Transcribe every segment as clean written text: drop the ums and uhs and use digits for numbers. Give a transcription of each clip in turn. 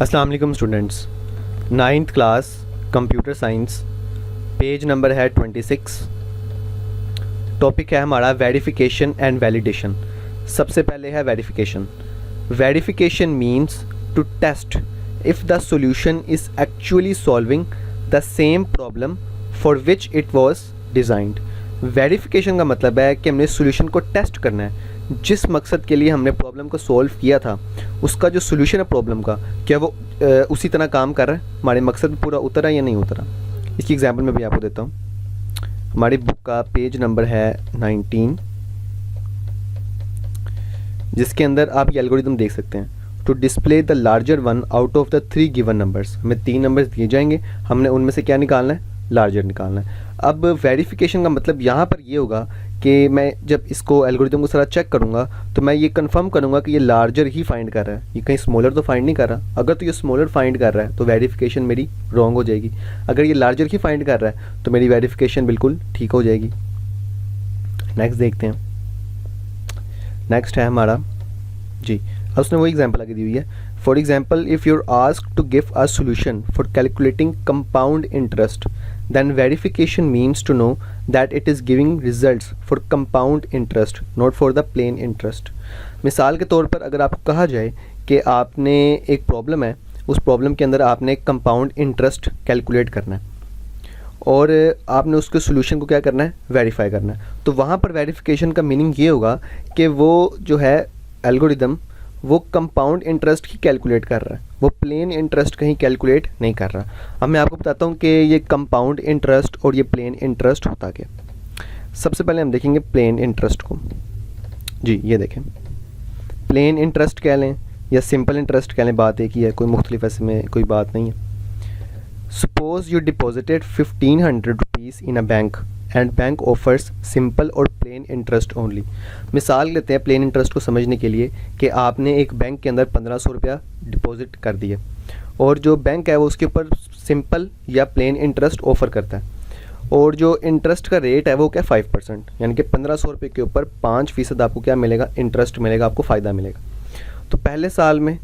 अस्सलाम वालेकुम students, 9th class computer science, page number है 26। टॉपिक है हमारा वेरिफिकेशन एंड वैलिडेशन। सबसे पहले है verification. Verification means to test if the solution is actually solving the same problem for which it was designed. Verification का मतलब है कि हमने सॉल्यूशन को टेस्ट करना है, जिस मकसद के लिए हमने प्रॉब्लम को सॉल्व किया था उसका जो सॉल्यूशन है प्रॉब्लम का, क्या वो उसी तरह काम कर रहा है, हमारे मकसद में पूरा उतरा या नहीं उतरा। इसकी एग्जांपल मैं भी आपको देता हूँ। हमारी बुक का पेज नंबर है 19, जिसके अंदर आप ये एल्गोरिथम देख सकते हैं। To display the larger one out of the 3 given numbers, हमें 3 नंबर्स दिए जाएंगे, हमने उनमें से क्या निकालना है, लार्जर निकालना है। अब वेरिफिकेशन का मतलब यहाँ पर ये होगा कि मैं जब इसको एल्गोरिथम को सारा चेक करूँगा तो मैं ये कंफर्म करूँगा कि ये लार्जर ही फाइंड कर रहा है, ये कहीं स्मॉलर तो फाइंड नहीं कर रहा। अगर तो ये स्मॉलर फाइंड कर रहा है तो वेरिफिकेशन मेरी रॉन्ग हो जाएगी। अगर ये लार्जर ही फाइंड कर रहा है तो मेरी वेरिफिकेशन बिल्कुल ठीक हो जाएगी। नेक्स्ट देखते हैं। नेक्स्ट है हमारा जी, उसने वो एग्जाम्पल आगे दी हुई है। For example, if you're asked to give a solution for calculating compound interest, then verification means to know that it is giving results for compound interest, not for the plain interest। मिसाल के तौर पर अगर आपको कहा जाए कि आपने एक प्रॉब्लम है, उस प्रॉब्लम के अंदर आपने कंपाउंड इंटरेस्ट कैलकुलेट करना है और आपने उसके सोल्यूशन को क्या करना है, वेरीफाई करना है, तो वहाँ पर वेरिफिकेशन का मीनिंग ये होगा कि वो जो है एल्गोरिदम वो कंपाउंड इंटरेस्ट ही कैलकुलेट कर रहा है, वो प्लेन इंटरेस्ट कहीं कैलकुलेट नहीं कर रहा। अब मैं आपको बताता हूँ कि ये कंपाउंड इंटरेस्ट और ये प्लेन इंटरेस्ट होता क्या। सबसे पहले हम देखेंगे प्लेन इंटरेस्ट को। जी ये देखें, प्लेन इंटरेस्ट कह लें या सिंपल इंटरेस्ट कह लें, बात एक ही है, कोई मुख्तलिफ ऐसे में कोई बात नहीं है। Suppose you deposited 1500 rupees in a bank and bank offers simple और प्लेन इंटरेस्ट ओनली। मिसाल लेते हैं प्लेन इंटरेस्ट को समझने के लिए कि आपने एक बैंक के अंदर 1500 रुपया डिपॉजिट कर दिए और जो बैंक है वो उसके ऊपर सिंपल या प्लेन इंटरेस्ट ऑफ़र करता है और जो इंटरेस्ट का रेट है वो क्या 5%, यानी कि 1500 रुपये के ऊपर 5% आपको क्या मिलेगा, इंटरेस्ट मिलेगा, आपको फ़ायदा मिलेगा। तो पहले साल में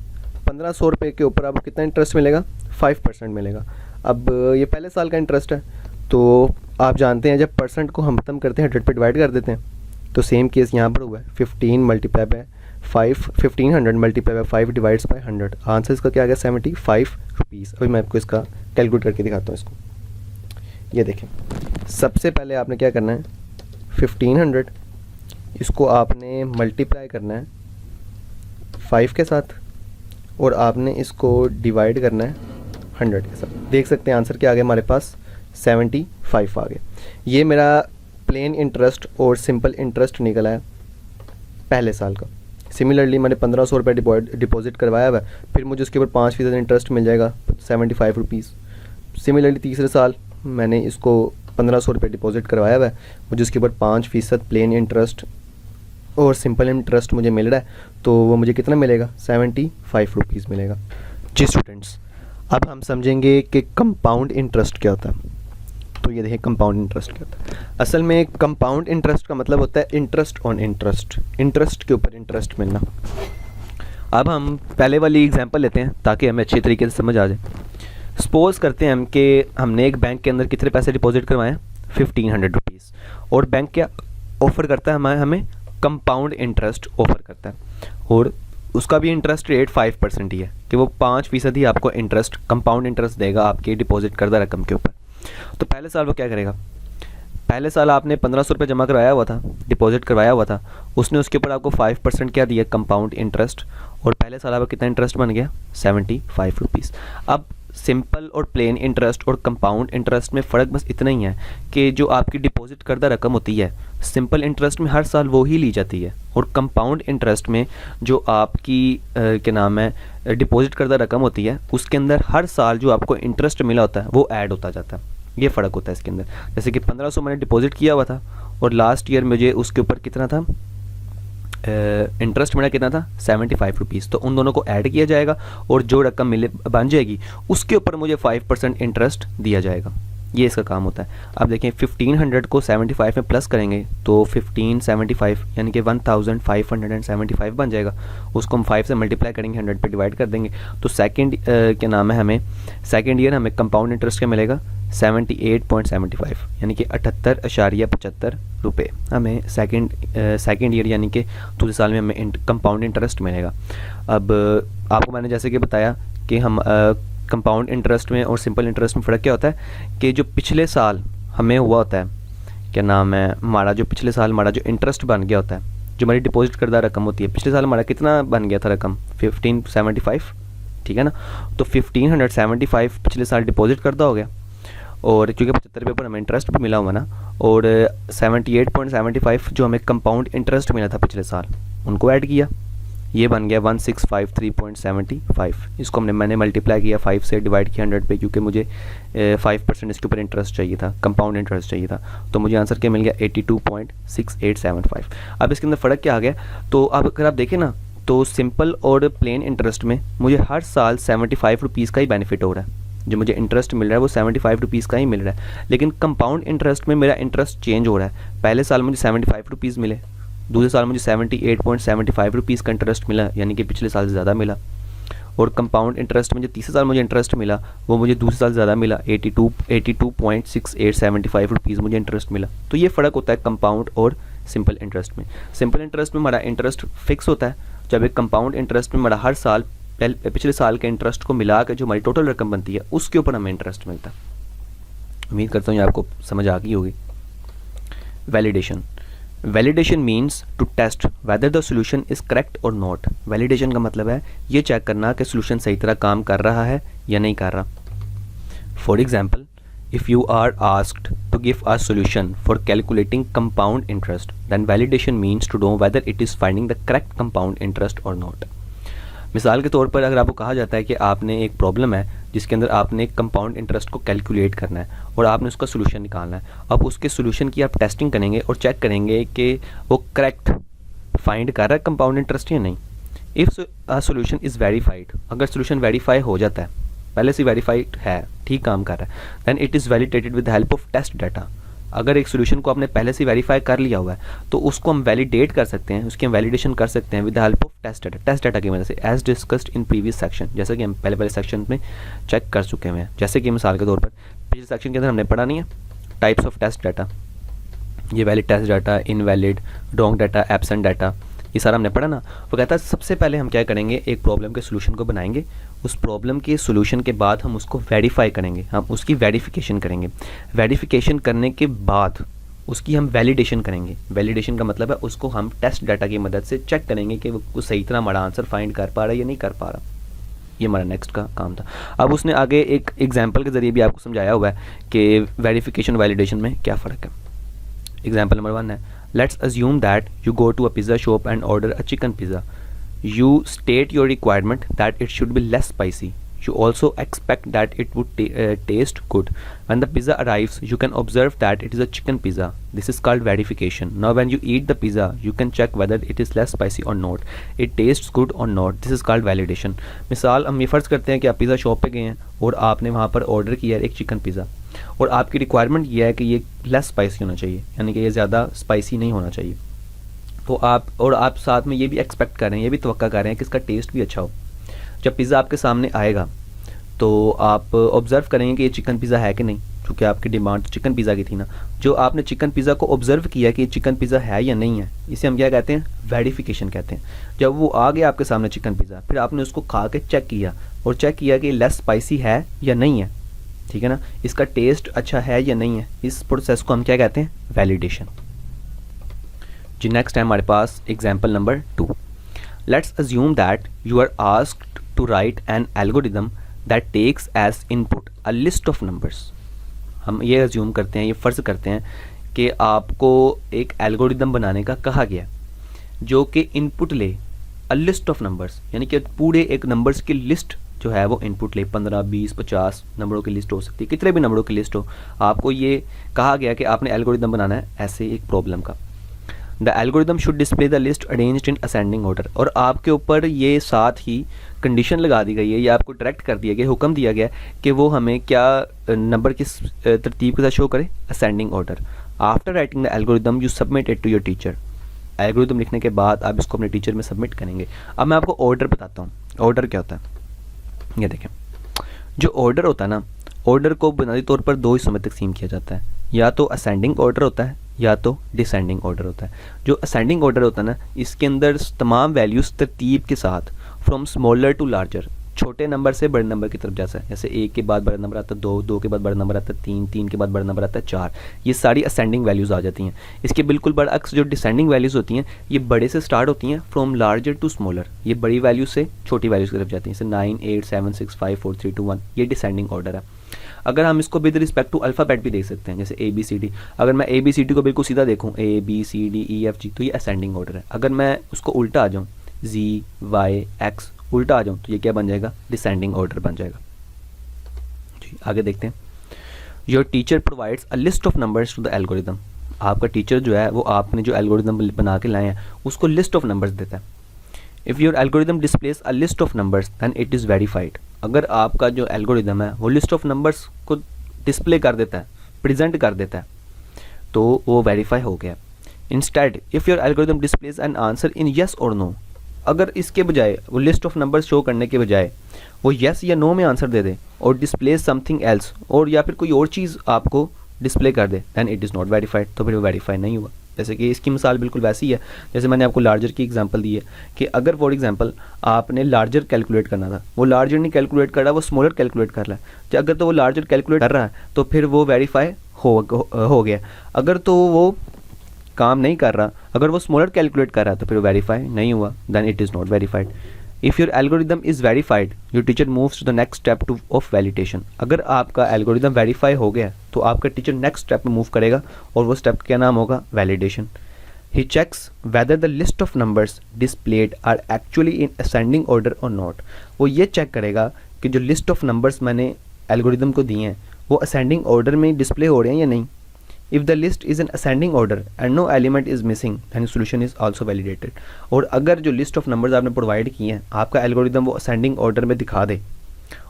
1500 रुपये के ऊपर आपको कितना इंटरेस्ट मिलेगा, 5% मिलेगा। अब ये पहले साल का इंटरेस्ट है, तो आप जानते हैं जब परसेंट को हम खत्म करते हैं 100 पे डिवाइड कर देते हैं, तो सेम केस यहाँ पर हुआ है। 15 multiply by 5, 1500 multiply by 5 divides bye 100, answer इसका क्या आ गया, 75 रुपीज़। अभी मैं आपको इसका कैलकुलेट करके दिखाता हूँ इसको। ये देखें, सबसे पहले आपने क्या करना है, 1500 इसको आपने मल्टीप्लाई करना है 5 के साथ और आपने इसको डिवाइड करना है 100 के साथ। देख सकते हैं आंसर क्या आ गया हमारे पास, 75 आ गए। ये मेरा प्लेन इंटरेस्ट और सिंपल इंटरेस्ट निकला है पहले साल का। सिमिलरली मैंने 1500 रुपये डिपॉजिट करवाया हुआ है, फिर मुझे उसके ऊपर 5% इंटरेस्ट मिल जाएगा, 75 रुपीज़। सिमिलरली तीसरे साल मैंने इसको 1500 रुपये डिपॉजिट करवाया हुआ है, मुझे उसके ऊपर 5% प्लेन इंटरेस्ट और सिंपल इंटरेस्ट मुझे मिल रहा है, तो वो मुझे कितना मिलेगा, 75 रुपीज़ मिलेगा। जी स्टूडेंट्स, अब हम समझेंगे कि कंपाउंड इंटरेस्ट क्या होता है। तो ये देखिए कंपाउंड इंटरेस्ट क्या होता है। असल में कंपाउंड इंटरेस्ट का मतलब होता है इंटरेस्ट ऑन इंटरेस्ट, इंटरेस्ट के ऊपर इंटरेस्ट मिलना। अब हम पहले वाली एग्जांपल लेते हैं ताकि हमें अच्छी तरीके से समझ आ जाए। सपोज करते हैं हम कि हमने एक बैंक के अंदर कितने पैसे डिपॉजिट करवाए हैं, 1500 रुपीज़, और बैंक क्या ऑफ़र करता है, हमें कंपाउंड इंटरेस्ट ऑफ़र करता है और उसका भी इंटरेस्ट रेट 5% ही है कि वो 5% ही आपको इंटरेस्ट, कंपाउंड इंटरेस्ट देगा आपके डिपॉजिट करदा रकम के ऊपर। तो पहले साल वो क्या करेगा, पहले साल आपने 1500 रुपये जमा करवाया हुआ था, डिपॉजिट करवाया हुआ था, उसने उसके ऊपर आपको 5% क्या दिया, कंपाउंड इंटरेस्ट, और पहले साल आपका कितना इंटरेस्ट बन गया, 75 रुपीज़। अब सिंपल और प्लेन इंटरेस्ट और कंपाउंड इंटरेस्ट में फ़र्क बस इतना ही है कि जो आपकी डिपॉजिट करदा रकम होती है, सिंपल इंटरेस्ट में हर साल वो ही ली जाती है और कंपाउंड इंटरेस्ट में जो आपकी क्या नाम है डिपॉजिट करदा रकम होती है, उसके अंदर हर साल जो आपको इंटरेस्ट मिला होता है वो ऐड होता जाता है। ये फ़र्क होता है इसके अंदर। जैसे कि 1500 मैंने डिपॉजिट किया हुआ था और लास्ट ईयर मुझे उसके ऊपर कितना था, इंटरेस्ट मेरा कितना था, 75 रुपीज़। तो उन दोनों को ऐड किया जाएगा और जो रकम मिले बन जाएगी उसके ऊपर मुझे 5% इंटरेस्ट दिया जाएगा। ये इसका काम होता है। अब देखें 1500 को 75 में प्लस करेंगे तो 1575 यानी कि 1575 बन जाएगा। उसको हम 5 से मल्टीप्लाई करेंगे, 100 पे डिवाइड कर देंगे तो सेकंड क्या नाम है हमें सेकंड ईयर हमें कंपाउंड इंटरेस्ट क्या मिलेगा 78.75 यानी कि 78.75 रुपये हमें सेकंड ईयर यानी कि दूसरे साल में हमें कंपाउंड इंटरेस्ट मिलेगा। अब आपको मैंने जैसे कि बताया कि हम कंपाउंड इंटरेस्ट में और सिंपल इंटरेस्ट में फ़र्क क्या होता है कि जो पिछले साल हमें हुआ होता है क्या नाम है हमारा जो पिछले साल हमारा जो इंटरेस्ट बन गया होता है, जो हमारी डिपॉजिट करदा रकम होती है, पिछले साल हमारा कितना बन गया था रकम 1575, ठीक है ना। तो 1575 पिछले साल डिपॉजिट करदा हो गया और क्योंकि 75 रुपये पर हमें इंटरेस्ट भी मिला हुआ ना, और 78.75 जो हमें कंपाउंड इंटरेस्ट मिला था पिछले साल उनको ऐड किया, ये बन गया 1653.75। इसको मैंने मल्टीप्लाई किया 5 से डिवाइड किया 100 पे, क्योंकि मुझे 5% इसके ऊपर इंटरेस्ट चाहिए था, कंपाउंड इंटरेस्ट चाहिए था, तो मुझे आंसर क्या मिल गया 82.6875। अब इसके अंदर फ़र्क क्या आ गया, तो अब अगर आप देखें ना तो सिंपल और प्लेन इंटरेस्ट में मुझे हर साल 75 रुपीज़ का ही बेनिफिट हो रहा है, जो मुझे इंटरेस्ट मिल रहा है वो 75 रुपीज़ का ही मिल रहा है। लेकिन कंपाउंड इंटरेस्ट में मेरा इंटरेस्ट चेंज हो रहा है, पहले साल मुझे 75 रुपीज़ मिले, दूसरे साल मुझे 78.75 रुपीज़ का इंटरेस्ट मिला, यानी कि पिछले साल से ज़्यादा मिला। और कंपाउंड इंटरेस्ट में जो तीसरे साल मुझे इंटरेस्ट मिला वो मुझे दूसरे साल ज़्यादा मिला, 82.6875 रुपीज़ मुझे इंटरेस्ट मिला। तो ये फ़र्क होता है कंपाउंड और सिंपल इंटरेस्ट में। सिंपल इंटरेस्ट में हमारा इंटरेस्ट फिक्स होता है, जब एक कंपाउंड इंटरेस्ट में हमारा हर साल पिछले साल के इंटरेस्ट को मिला कर जो हमारी टोटल रकम बनती है उसके ऊपर हमें इंटरेस्ट मिलता है। उम्मीद करता हूँ ये आपको समझ आ गई होगी। Validation validation means to test whether the solution is correct और नॉट। वैलिडेशन का मतलब है ये चेक करना कि सोल्यूशन सही तरह काम कर रहा है या नहीं कर रहा। For example, if you are asked to give a solution for calculating compound interest then validation means to know whether it is finding the correct compound interest और नॉट। मिसाल के तौर पर अगर आपको कहा जाता है कि आपने एक प्रॉब्लम है जिसके अंदर आपने कंपाउंड इंटरेस्ट को कैलकुलेट करना है और आपने उसका सोल्यूशन निकालना है, अब उसके सोल्यूशन की आप टेस्टिंग करेंगे और चेक करेंगे कि वो करेक्ट फाइंड कर रहा है कंपाउंड इंटरेस्ट या नहीं। If a solution is verified, अगर सोल्यूशन वेरीफाई हो जाता है, पहले से वेरीफाइड है, ठीक काम कर रहा है, then it is validated with the help of test data. अगर एक सोल्यूशन को आपने पहले से वेरीफाई कर लिया हुआ है तो उसको हम वैलिडेट कर सकते हैं, उसकी हम वैलिडेशन कर सकते हैं with the help of test data की मदद से, as discussed in previous section, जैसा कि हम पहले सेक्शन में चेक कर चुके हैं। जैसे कि मिसाल के तौर पर पिछले सेक्शन के अंदर हमने पढ़ा नहीं है टाइप्स ऑफ टेस्ट डाटा, ये valid test data, invalid, wrong data, absent data, ये सारा हमने पढ़ा ना। वो कहता है सबसे पहले हम क्या करेंगे, एक प्रॉब्लम के सोल्यूशन को बनाएंगे, उस प्रॉब्लम के सोल्यूशन के बाद हम उसको वेरीफाई करेंगे, हम उसकी वेरिफिकेशन करेंगे, वेरिफिकेशन करने के बाद उसकी हम वैलिडेशन करेंगे। वैलिडेशन का मतलब है उसको हम टेस्ट डाटा की मदद से चेक करेंगे कि वो सही तरह हमारा आंसर फाइंड कर पा रहा है या नहीं कर पा रहा। ये हमारा नेक्स्ट का काम था। अब उसने आगे एक एग्जाम्पल के ज़रिए भी आपको समझाया हुआ है कि वेरिफिकेशन वैलिडेशन में क्या फ़र्क है। एग्जाम्पल नंबर 1 है, let's assume that you go to a pizza shop and order a chicken pizza. You state your requirement that it should be less spicy. You also expect that it would taste good. When the pizza arrives, you can observe that it is a chicken pizza. This is called verification. Now when you eat the pizza, you can check whether it is less spicy or not. It tastes good or not. This is called validation. मिसाल हम ये फ़र्ज़ करते हैं कि आप pizza shop पे गए हैं और आपने वहाँ पर ऑर्डर किया है एक चिकन पिज़्ज़ा, और आपकी रिक्वायरमेंट ये है कि ये लेस स्पाइसी होना चाहिए, यानी कि ये ज़्यादा स्पाइसी नहीं होना चाहिए। तो आप साथ में ये भी एक्सपेक्ट कर रहे हैं, ये भी तवक्का कर रहे हैं कि इसका टेस्ट भी अच्छा हो। जब पिज़्ज़ा आपके सामने आएगा तो आप ऑब्ज़र्व करेंगे कि ये चिकन पिज़्ज़ा है कि नहीं, क्योंकि आपकी डिमांड चिकन पिज़्ज़ा की थी ना। जो आपने चिकन पिज़्ज़ा को ऑब्ज़र्व किया कि ये चिकन पिज़्ज़ा है या नहीं है, इसे हम क्या कहते हैं, वेरिफिकेशन कहते हैं। जब वो आ गया आपके सामने चिकन पिज़्ज़ा, फिर आपने उसको खा के चेक किया और चेक किया कि लेस स्पाइसी है या नहीं है, ठीक है ना, इसका टेस्ट अच्छा है या नहीं है, इस प्रोसेस को हम क्या कहते हैं, वैलिडेशन। जी नेक्स्ट है हमारे पास example number 2। Let's assume that you are asked to write an algorithm that takes as input a list of numbers. हम ये अज्यूम करते हैं, ये फ़र्ज़ करते हैं कि आपको एक एल्गोरिदम बनाने का कहा गया जो कि इनपुट ले अ लिस्ट ऑफ नंबर्स, यानी कि पूरे एक नंबर्स की लिस्ट जो है वो इनपुट ले, 15, 20, 50 नंबरों की लिस्ट हो सकती है, कितने भी नंबरों की लिस्ट हो। आपको ये कहा गया कि आपने एल्गोरिदम बनाना है ऐसे एक प्रॉब्लम का। The algorithm should display the list arranged in ascending order. और आपके ऊपर ये साथ ही कंडीशन लगा दी गई है या आपको डायरेक्ट कर दिया गया, हुक्म दिया गया कि वो हमें क्या नंबर किस तरतीब के साथ शो करे, ascending order. After writing the algorithm you submit it to your teacher. Algorithm लिखने के बाद आप इसको अपने टीचर में सबमिट करेंगे। अब मैं आपको ऑर्डर बताता हूँ, ऑर्डर क्या होता है। ये देखें, जो ऑर्डर होता है ना, ऑर्डर को बुनियादी तौर पर दो हिस्सों में तकसीम किया जाता है, या तो असेंडिंग ऑर्डर होता है या तो डिसेंडिंग ऑर्डर होता है। जो असेंडिंग ऑर्डर होता है ना, इसके अंदर तमाम वैल्यूज़ तरतीब के साथ फ्रॉम स्मॉलर टू लार्जर, छोटे नंबर से बड़े नंबर की तरफ जाता है। जैसे 1 के बाद बड़ा नंबर आता है 2, 2 के बाद बड़ा नंबर आता है 3, 3 के बाद बड़ा नंबर आता है 4। ये सारी असेंडिंग वैल्यूज़ आ जाती हैं। इसके बिल्कुल बरअक्स जो डिसेंडिंग वैल्यूज़ होती हैं, ये बड़े से स्टार्ट होती हैं फ्रॉम लार्जर टू स्मॉलर। ये बड़ी वैल्यू से छोटी वैल्यूज़ की तरफ जाती हैं। जैसे 9, 8, 7, 6, 5, 4, 3, 2, 1, ये डिसेंडिंग ऑर्डर है। अगर हम इसको विद रिस्पेक्ट टू अल्फ़ाबेट भी देख सकते हैं, जैसे ABCD। अगर मैं ABCD को बिल्कुल सीधा देखूँ ABCDEFG, तो ये असेंडिंग ऑर्डर है। अगर मैं उसको उल्टा आ जाऊँ ZYX उल्टा आ जाऊँ तो ये क्या बन जाएगा, डिसेंडिंग ऑर्डर बन जाएगा। जी आगे देखते हैं। Your teacher provides a list of numbers to the algorithm. आपका टीचर जो है वो आपने जो एल्गोरिदम बना के लाए हैं उसको लिस्ट ऑफ नंबर्स देता है। If your algorithm displays a list of numbers then it is verified. अगर आपका जो एल्गोरिदम है वो लिस्ट ऑफ नंबर्स को डिस्प्ले कर देता है, प्रेजेंट कर देता है, तो वो वेरीफाई हो गया। Instead if your algorithm displace an answer in yes और नो, अगर इसके बजाय वो लिस्ट ऑफ नंबर्स शो करने के बजाय वो येस या नो में आंसर दे दे और डिस्प्ले समथिंग एल्स, और या फिर कोई और चीज़ आपको डिस्प्ले कर दे, then it is not verified, तो फिर वो वेरीफाई नहीं हुआ। जैसे कि इसकी मिसाल बिल्कुल वैसी है जैसे मैंने आपको लार्जर की एग्जांपल दी है कि अगर फॉर एग्जांपल आपने लार्जर कैलकुलेट करना था, वो लार्जर नहीं कैलकुलेट कर रहा, वो स्मॉलर कैलकुलेट कर रहा है, तो अगर तो वो लार्जर कैलकुलेट कर रहा है तो फिर वो वेरीफाई हो गया। अगर तो वो काम नहीं कर रहा, अगर वो स्मॉलर कैलकुलेट कर रहा है तो फिर वो वेरीफाई नहीं हुआ, then it is not verified. If your algorithm is verified your teacher moves to the next step two of validation. अगर आपका एल्गोरिदम वेरीफाई हो गया तो आपका टीचर नेक्स्ट स्टेप में मूव करेगा और वो स्टेप क्या नाम होगा, validation. He checks whether the list of numbers displayed are actually in ascending order और नॉट। वो ये चेक करेगा कि जो लिस्ट ऑफ नंबर्स मैंने एल्गोरिदम को दिए हैं वो असेंडिंग ऑर्डर में डिस्प्ले हो रहे हैं या नहीं। If the list is in ascending order and no element is missing, then solution is also validated। और अगर जो लिस्ट ऑफ नंबर्स आपने प्रोवाइड किए हैं आपका एल्गोरिदम वो असेंडिंग ऑर्डर में दिखा दे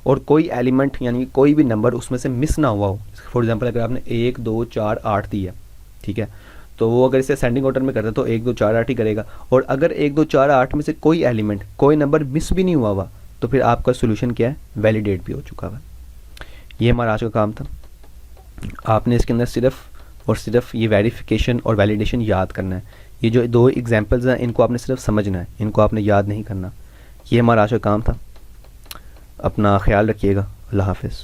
और कोई एलिमेंट यानी कोई भी नंबर उसमें से मिस ना हुआ हो, फॉर एग्जांपल अगर आपने 1, 2, 4, 8 दी है, ठीक है, तो वो अगर इसे असेंडिंग ऑर्डर में करता है तो 1, 2, 4, 8 ही करेगा। और अगर 1, 2, 4, 8 में से कोई एलिमेंट कोई नंबर मिस भी नहीं हुआ तो फिर आपका सोल्यूशन क्या है, वैलिडेट भी हो चुका है। ये हमारा आज का काम था। आपने इसके अंदर सिर्फ और सिर्फ ये वेरिफिकेशन और वैलिडेशन याद करना है। ये जो 2 एग्जांपल्स हैं इनको आपने सिर्फ समझना है, इनको आपने याद नहीं करना। ये हमारा आज का काम था। अपना ख्याल रखिएगा। अल्लाह हाफ़िज़।